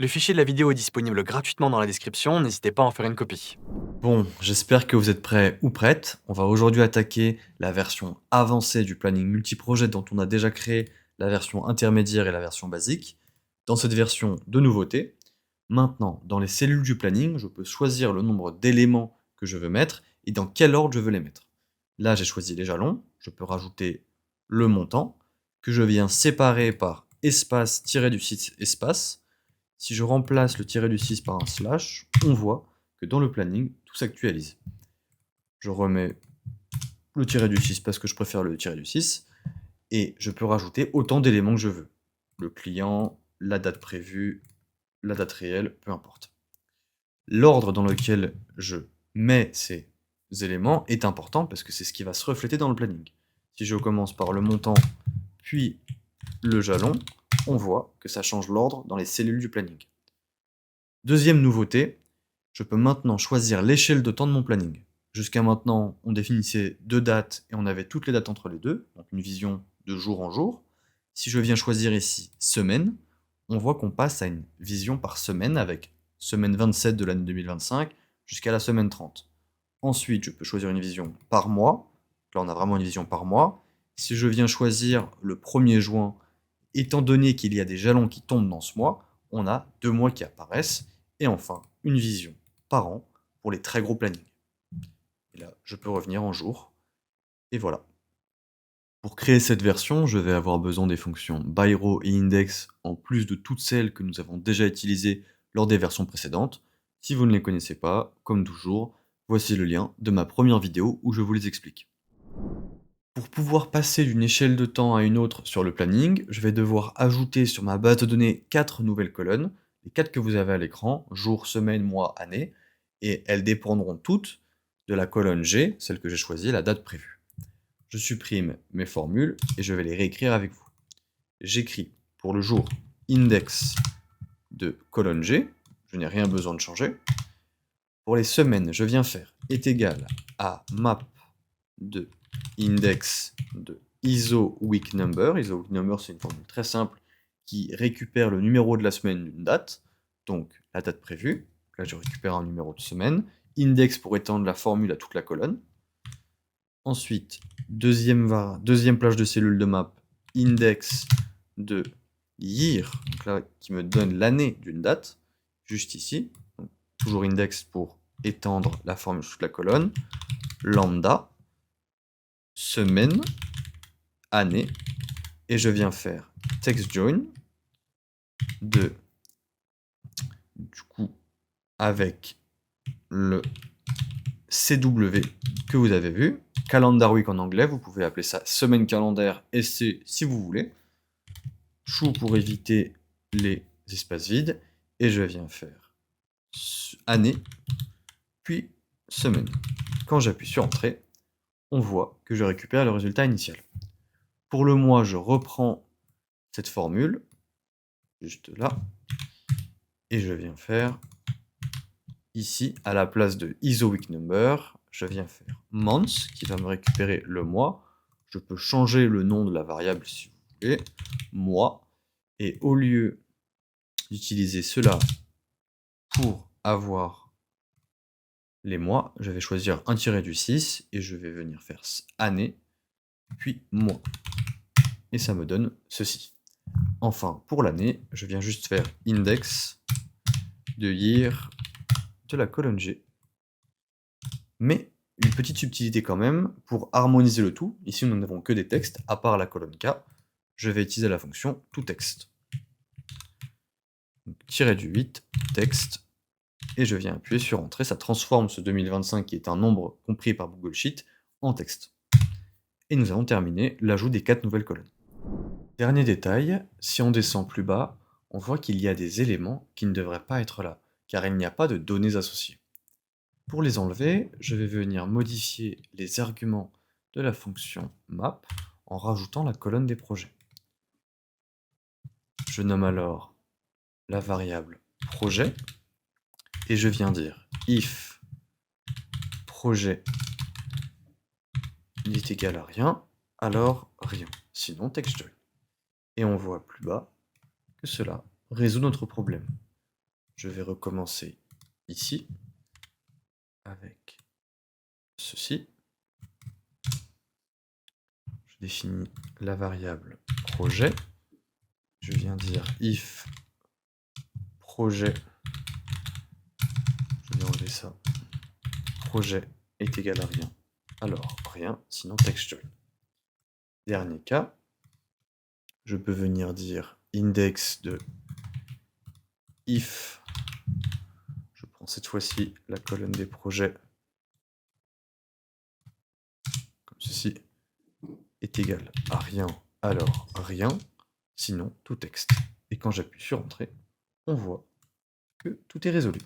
Le fichier de la vidéo est disponible gratuitement dans la description, n'hésitez pas à en faire une copie. Bon, j'espère que vous êtes prêts ou prêtes. On va aujourd'hui attaquer la version avancée du planning multiprojet dont on a déjà créé la version intermédiaire et la version basique. Dans cette version de nouveauté, maintenant, dans les cellules du planning, je peux choisir le nombre d'éléments que je veux mettre et dans quel ordre je veux les mettre. Là, j'ai choisi les jalons. Je peux rajouter le montant que je viens séparer par espace tiré du 6 espace. Si je remplace le tiré du 6 par un slash, on voit que dans le planning, tout s'actualise. Je remets le tiré du 6 parce que je préfère le tiré du 6, et je peux rajouter autant d'éléments que je veux. Le client, la date prévue, la date réelle, peu importe. L'ordre dans lequel je mets ces éléments est important parce que c'est ce qui va se refléter dans le planning. Si je commence par le montant, puis le jalon, on voit que ça change l'ordre dans les cellules du planning. Deuxième nouveauté, je peux maintenant choisir l'échelle de temps de mon planning. Jusqu'à maintenant, on définissait 2 dates et on avait toutes les dates entre les deux, donc une vision de jour en jour. Si je viens choisir ici semaine, on voit qu'on passe à une vision par semaine avec semaine 27 de l'année 2025 jusqu'à la semaine 30. Ensuite, je peux choisir une vision par mois. Là, on a vraiment une vision par mois. Si je viens choisir le 1er juin, étant donné qu'il y a des jalons qui tombent dans ce mois, on a 2 mois qui apparaissent. Et enfin, une vision par an pour les très gros plannings. Et là, je peux revenir en jour. Et voilà. Pour créer cette version, je vais avoir besoin des fonctions byrow et index en plus de toutes celles que nous avons déjà utilisées lors des versions précédentes. Si vous ne les connaissez pas, comme toujours, voici le lien de ma première vidéo où je vous les explique. Pour pouvoir passer d'une échelle de temps à une autre sur le planning, je vais devoir ajouter sur ma base de données 4 nouvelles colonnes, les 4 que vous avez à l'écran, jour, semaine, mois, année, et elles dépendront toutes de la colonne G, celle que j'ai choisie, la date prévue. Je supprime mes formules et je vais les réécrire avec vous. J'écris pour le jour index de colonne G, je n'ai rien besoin de changer. Pour les semaines, je viens faire est égal à map de index de ISO week number. ISO week number, c'est une formule très simple qui récupère le numéro de la semaine d'une date, donc la date prévue. Là, je récupère un numéro de semaine. Index pour étendre la formule à toute la colonne. Ensuite, deuxième plage de cellule de map, index de year, donc là, qui me donne l'année d'une date, juste ici. Donc, toujours index pour étendre la formule sur toute la colonne. Lambda, semaine, année, et je viens faire text join de, du coup, avec le CW que vous avez vu, calendar week en anglais, vous pouvez appeler ça semaine calendaire SC si vous voulez, chou pour éviter les espaces vides, et je viens faire année, puis semaine. Quand j'appuie sur entrée, on voit que je récupère le résultat initial. Pour le mois, je reprends cette formule, juste là, et je viens faire ici, à la place de ISO week number, je viens faire months, qui va me récupérer le mois. Je peux changer le nom de la variable si vous voulez, mois, et au lieu d'utiliser cela pour avoir les mois, je vais choisir un tiré du 6 et je vais venir faire année, puis mois. Et ça me donne ceci. Enfin, pour l'année, je viens juste faire index de year de la colonne G. Mais une petite subtilité quand même, pour harmoniser le tout, ici nous n'avons que des textes, à part la colonne K, je vais utiliser la fonction toText. Tiré du 8, texte, et je viens appuyer sur Entrée, ça transforme ce 2025 qui est un nombre compris par Google Sheet en texte. Et nous avons terminé l'ajout des 4 nouvelles colonnes. Dernier détail, si on descend plus bas, on voit qu'il y a des éléments qui ne devraient pas être là, car il n'y a pas de données associées. Pour les enlever, je vais venir modifier les arguments de la fonction map en rajoutant la colonne des projets. Je nomme alors la variable projet et je viens dire if projet n'est égal à rien, alors rien, sinon text join. Et on voit plus bas que cela résout notre problème. je vais recommencer ici avec ceci. Je définis la variable projet. Je viens dire if projet, je vais enlever ça, projet est égal à rien, alors rien, sinon textual. Dernier cas, je peux venir dire index de if, je prends cette fois-ci la colonne des projets, comme ceci, est égal à rien, alors rien, sinon tout texte. Et quand j'appuie sur Entrée, on voit que tout est résolu.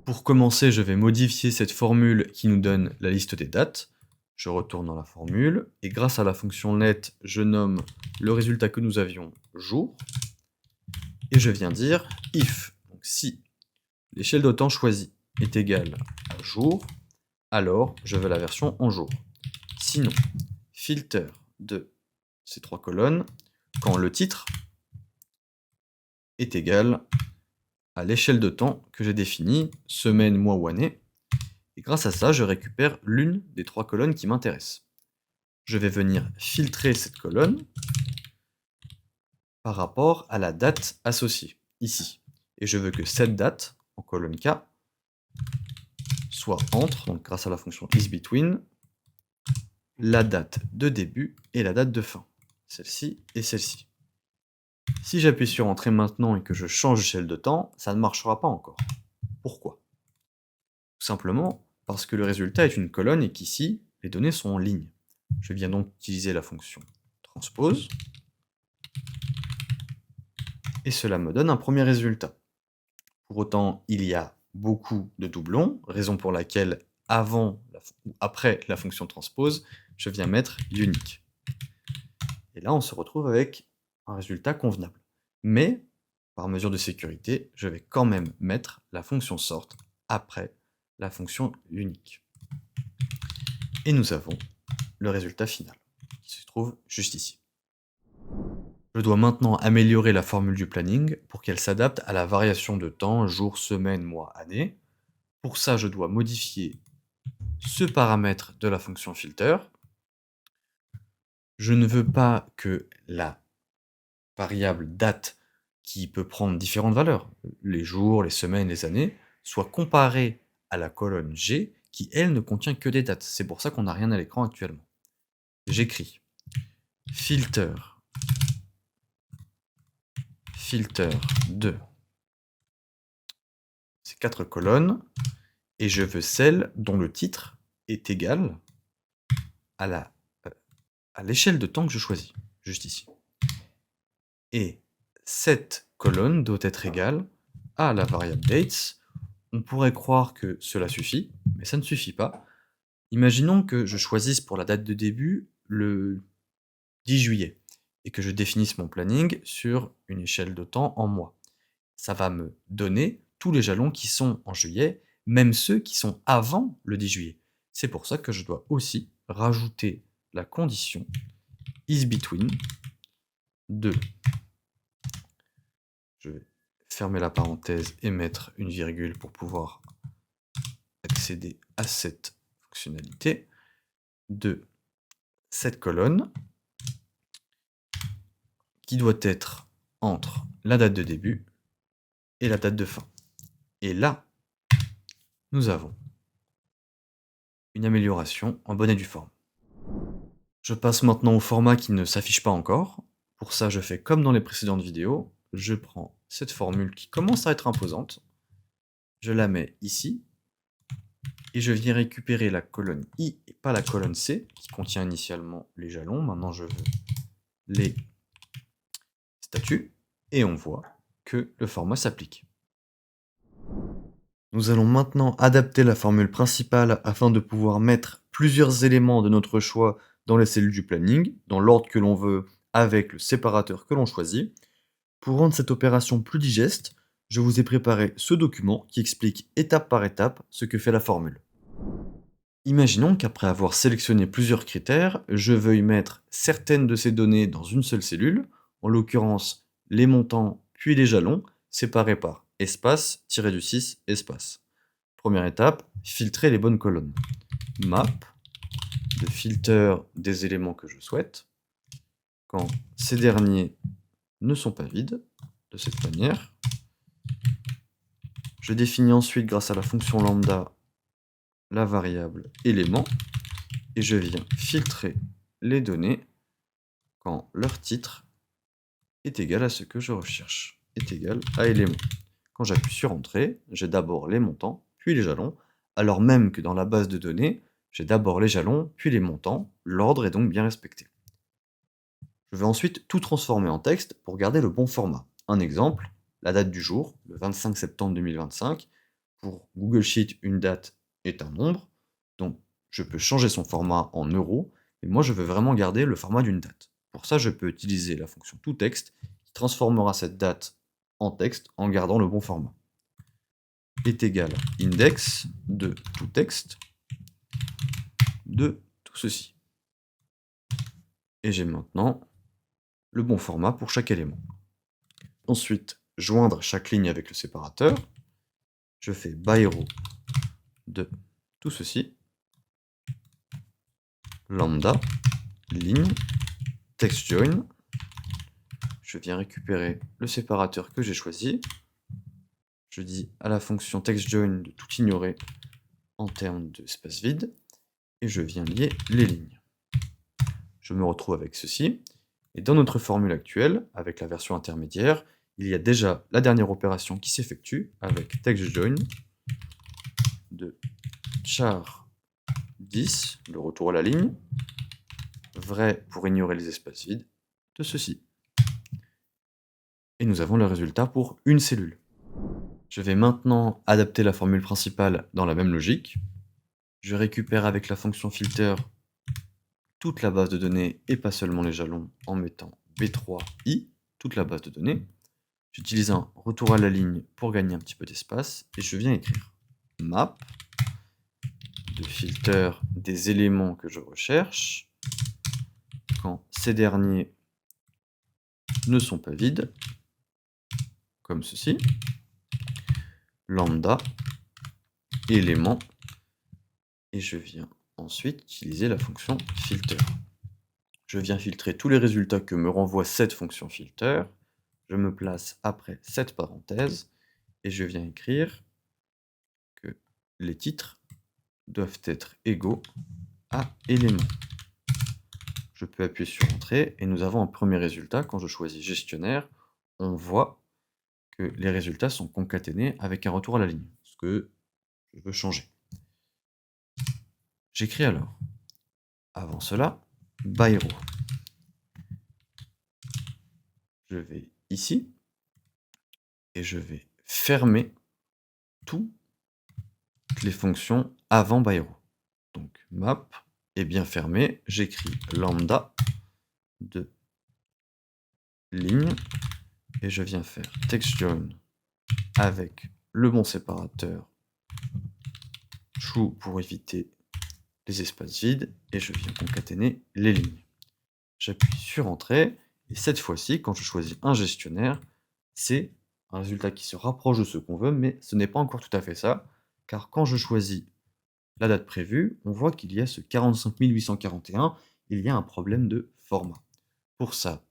Pour commencer, je vais modifier cette formule qui nous donne la liste des dates. Je retourne dans la formule, et grâce à la fonction let, je nomme le résultat que nous avions jour, et je viens dire if, donc si l'échelle de temps choisie est égale à jour, alors je veux la version en jour. Sinon, filter de ces trois colonnes, quand le titre est égal à l'échelle de temps que j'ai définie, semaine, mois ou année, et grâce à ça, je récupère l'une des trois colonnes qui m'intéressent. Je vais venir filtrer cette colonne par rapport à la date associée, ici. Et je veux que cette date, en colonne K, soit entre, donc grâce à la fonction isBetween, la date de début et la date de fin. Celle-ci et celle-ci. Si j'appuie sur Entrée maintenant et que je change d'échelle de temps, ça ne marchera pas encore. Pourquoi? Tout simplement parce que le résultat est une colonne et qu'ici, les données sont en ligne. Je viens donc utiliser la fonction transpose, et cela me donne un premier résultat. Pour autant, il y a beaucoup de doublons, raison pour laquelle avant ou après la fonction transpose, je viens mettre unique. Et là, on se retrouve avec un résultat convenable. Mais, par mesure de sécurité, je vais quand même mettre la fonction sort après la fonction unique. Et nous avons le résultat final, qui se trouve juste ici. Je dois maintenant améliorer la formule du planning pour qu'elle s'adapte à la variation de temps, jour, semaine, mois, année. Pour ça, je dois modifier ce paramètre de la fonction filter. Je ne veux pas que la variable date, qui peut prendre différentes valeurs, les jours, les semaines, les années, soit comparée à la colonne G, qui elle ne contient que des dates. C'est pour ça qu'on n'a rien à l'écran actuellement. J'écris filter de ces quatre colonnes, et je veux celle dont le titre est égal à l'échelle de temps que je choisis, juste ici. Et cette colonne doit être égale à la variable dates. On pourrait croire que cela suffit, mais ça ne suffit pas. Imaginons que je choisisse pour la date de début le 10 juillet, et que je définisse mon planning sur une échelle de temps en mois. Ça va me donner tous les jalons qui sont en juillet, même ceux qui sont avant le 10 juillet. C'est pour ça que je dois aussi rajouter la condition isBetween de, je vais fermer la parenthèse et mettre une virgule pour pouvoir accéder à cette fonctionnalité, de cette colonne qui doit être entre la date de début et la date de fin. Et là, nous avons une amélioration en bonne et due forme. Je passe maintenant au format qui ne s'affiche pas encore. Pour ça, je fais comme dans les précédentes vidéos. Je prends cette formule qui commence à être imposante. Je la mets ici. Et je viens récupérer la colonne I et pas la colonne C, qui contient initialement les jalons. Maintenant, je veux les statuts. Et on voit que le format s'applique. Nous allons maintenant adapter la formule principale afin de pouvoir mettre plusieurs éléments de notre choix dans les cellules du planning, dans l'ordre que l'on veut, avec le séparateur que l'on choisit. Pour rendre cette opération plus digeste, je vous ai préparé ce document qui explique étape par étape ce que fait la formule. Imaginons qu'après avoir sélectionné plusieurs critères, je veuille mettre certaines de ces données dans une seule cellule, en l'occurrence les montants puis les jalons, séparés par espace, tiré du 6, espace. Première étape, filtrer les bonnes colonnes. Map, de filter des éléments que je souhaite, quand ces derniers ne sont pas vides, de cette manière. Je définis ensuite, grâce à la fonction lambda, la variable élément, et je viens filtrer les données quand leur titre est égal à ce que je recherche, est égal à élément. Quand j'appuie sur Entrée, j'ai d'abord les montants, puis les jalons, alors même que dans la base de données, j'ai d'abord les jalons, puis les montants. L'ordre est donc bien respecté. Je vais ensuite tout transformer en texte pour garder le bon format. Un exemple, la date du jour, le 25 septembre 2025. Pour Google Sheet, une date est un nombre, donc je peux changer son format en euros, mais moi je veux vraiment garder le format d'une date. Pour ça, je peux utiliser la fonction toText qui transformera cette date en texte en gardant le bon format. Est égal à index de toText de tout ceci. Et j'ai maintenant le bon format pour chaque élément. Ensuite, joindre chaque ligne avec le séparateur. Je fais by-row de tout ceci. Lambda, ligne, text join. Je viens récupérer le séparateur que j'ai choisi. Je dis à la fonction textJoin de tout ignorer en termes d'espace vide, et je viens lier les lignes. Je me retrouve avec ceci, et dans notre formule actuelle, avec la version intermédiaire, il y a déjà la dernière opération qui s'effectue avec textJoin de char 10, le retour à la ligne, vrai pour ignorer les espaces vides, de ceci. Et nous avons le résultat pour une cellule. Je vais maintenant adapter la formule principale dans la même logique. Je récupère avec la fonction filter toute la base de données et pas seulement les jalons en mettant B3i, toute la base de données. J'utilise un retour à la ligne pour gagner un petit peu d'espace et je viens écrire map de filter des éléments que je recherche quand ces derniers ne sont pas vides, comme ceci. Lambda, élément, et je viens ensuite utiliser la fonction filter. Je viens filtrer tous les résultats que me renvoie cette fonction filter. Je me place après cette parenthèse et je viens écrire que les titres doivent être égaux à élément. Je peux appuyer sur Entrée et nous avons un premier résultat. Quand je choisis gestionnaire, on voit que les résultats sont concaténés avec un retour à la ligne, ce que je veux changer. J'écris alors, avant cela, by-row. Je vais ici et je vais fermer toutes les fonctions avant by-row. Donc map est bien fermé, j'écris lambda de ligne et je viens faire textJoin avec le bon séparateur true pour éviter les espaces vides et je viens concaténer les lignes. J'appuie sur Entrée et cette fois-ci, quand je choisis un gestionnaire, c'est un résultat qui se rapproche de ce qu'on veut, mais ce n'est pas encore tout à fait ça, car quand je choisis la date prévue, on voit qu'il y a ce 45 841, il y a un problème de format. Pour ça,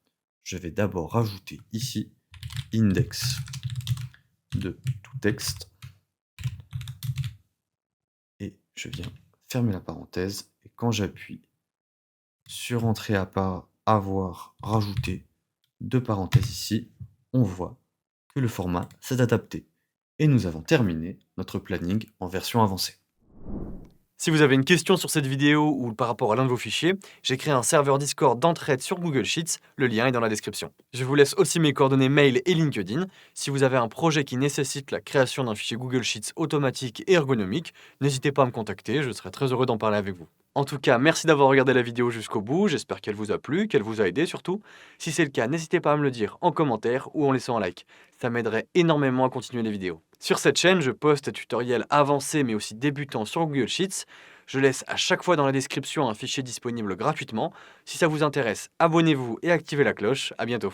je vais d'abord rajouter ici index de toText et je viens fermer la parenthèse et quand j'appuie sur Entrée à part avoir rajouté deux parenthèses ici, on voit que le format s'est adapté. Et nous avons terminé notre planning en version avancée. Si vous avez une question sur cette vidéo ou par rapport à l'un de vos fichiers, j'ai créé un serveur Discord d'entraide sur Google Sheets, le lien est dans la description. Je vous laisse aussi mes coordonnées mail et LinkedIn. Si vous avez un projet qui nécessite la création d'un fichier Google Sheets automatique et ergonomique, n'hésitez pas à me contacter, je serai très heureux d'en parler avec vous. En tout cas, merci d'avoir regardé la vidéo jusqu'au bout, j'espère qu'elle vous a plu, qu'elle vous a aidé surtout. Si c'est le cas, n'hésitez pas à me le dire en commentaire ou en laissant un like, ça m'aiderait énormément à continuer les vidéos. Sur cette chaîne, je poste des tutoriels avancés mais aussi débutants sur Google Sheets. Je laisse à chaque fois dans la description un fichier disponible gratuitement. Si ça vous intéresse, abonnez-vous et activez la cloche. À bientôt.